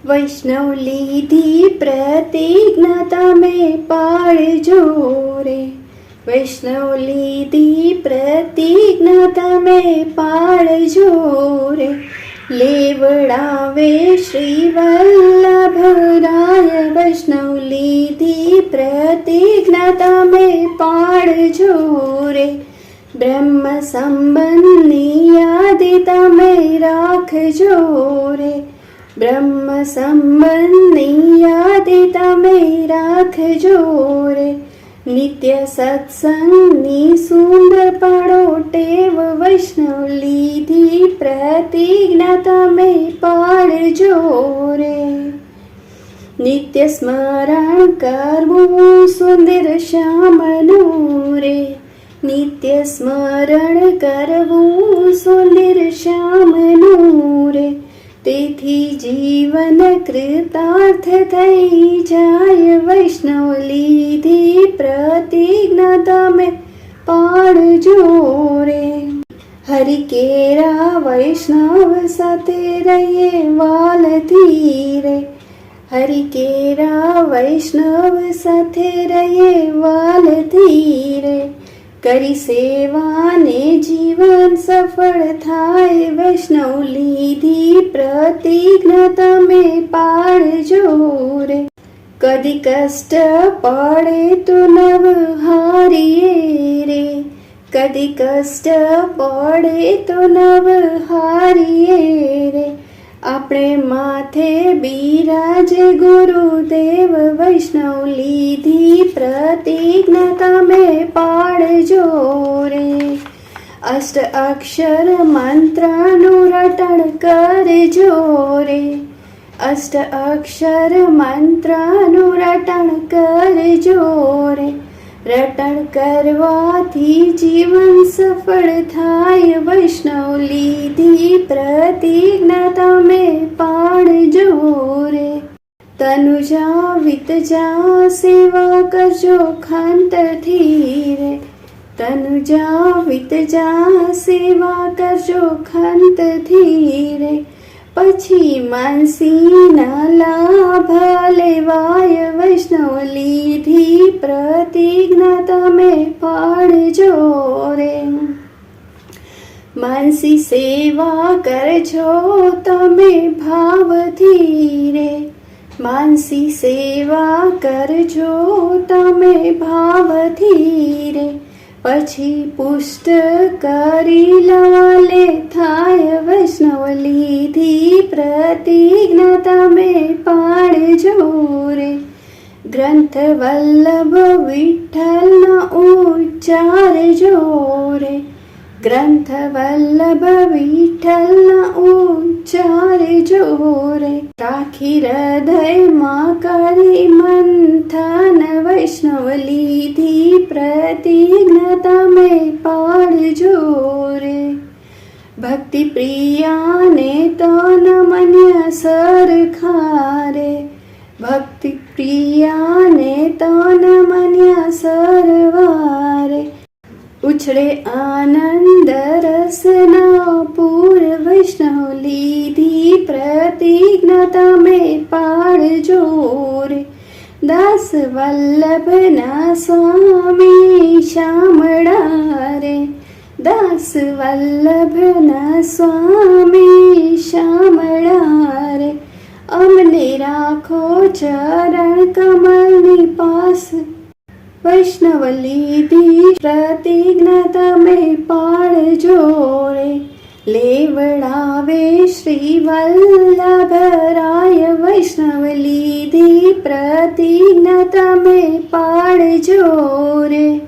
વૈષ્ણવ લીધી પ્રતિજ્ઞા તમે પાળજો રે. વૈષ્ણવ લીધી પ્રતિજ્ઞા તમે પાળજો રે. લેવડાવે શ્રી વલ્લભરાય વૈષ્ણવ લીધી પ્રતિજ્ઞા તમે પાળજો રે. બ્રહ્મ સંબંધની યાદ તમે રાખજો રે. બ્રહ્મ સંબંધની યાદ તમે રાખજો રે. નિત્ય સત્સંગની સુંદર પાડો ટેવ વૈષ્ણવ લીધી પ્રતિજ્ઞા તમે પાળજો રે. નિત્ય સ્મરણ કરવું સુંદર શ્યામનું રે. નિત્ય સ્મરણ કરવું સુંદર શ્યામનું રે. તેથી જીવન કૃતાર્થ થઈ જાય. વૈષ્ણવ લીધી પ્રતિજ્ઞા તમે પાળજો રે. હરિ કેરા વૈષ્ણવ સાથે રહીએ વાલથી રે. હરિ કેરા વૈષ્ણવ સાથે રહીએ વાલથી રે. કરી સેવાને જીવન સફળ થાય. વૈષ્ણવ લીધી પ્રતિજ્ઞા તમે પાળજો રે. કદી કષ્ટ પડે તો નવ હારીએ રે. કદી કષ્ટ પડે તો નવ હારીએ રે. આપણે માથે બિરાજે ગુરુદેવ. વૈષ્ણવ લીધી પ્રતિજ્ઞા તમે પાળજો રે. અષ્ટ અક્ષર મંત્રનું રટણ કરજો રે. અષ્ટ અક્ષર મંત્રનું રટણ કરજો રે. રટણ કરવાથી જીવન સફળ થાય. વૈષ્ણવ લીધી પ્રતિજ્ઞા તમે પાળજો રે. તનુજા વિતજા સેવા કરજો ખંતથી રે. તનુજા વિતજા સેવા કરજો ખંતથી રે. પછી માનસીના લાભ લેવાય. વૈષ્ણવ લીધી પ્રતિજ્ઞા તમે પાળજો રે. માનસી સેવા કરજો તમે ભાવથી રે. માનસી સેવા કરજો તમે ભાવથી રે. પછી પુષ્ટ કરી લાલે થાય. વૈષ્ણવ લીધી પ્રતિજ્ઞા તમે પાળજો રે. ગ્રંથ વલ્લભ વિઠ્ઠલના ઉચ્ચારજો રે. ગ્રંથ વલ્લભ વિઠ્ઠલના ઉચ્ચારજો રે. રાખી હૃદયમાં કરી મંથન. વૈષ્ણવ લીધી પ્રતિજ્ઞા તમે પાળજો રે. ભક્તિ પ્રિયાને તન મન્ય સરખા રે. ભક્તિ પ્રિયાને તન મન્ય સરવારે. ઉછળે આનંદ રસના પૂર. વૈષ્ણવ લીધી પ્રતિજ્ઞા તમે પાળજો રે. દાસ વલ્લભના સ્વામી શામળા રે. દાસ વલ્લભના સ્વામી શામળા રે. અમને રાખો ચરણ કમલની પાસ. વૈષ્ણવ લીધી પ્રતિજ્ઞા તમે પાળજો રે. લેવડાવે શ્રી વલ્લભરાય વૈષ્ણવ લીધી પ્રતિજ્ઞા તમે પાળજો રે.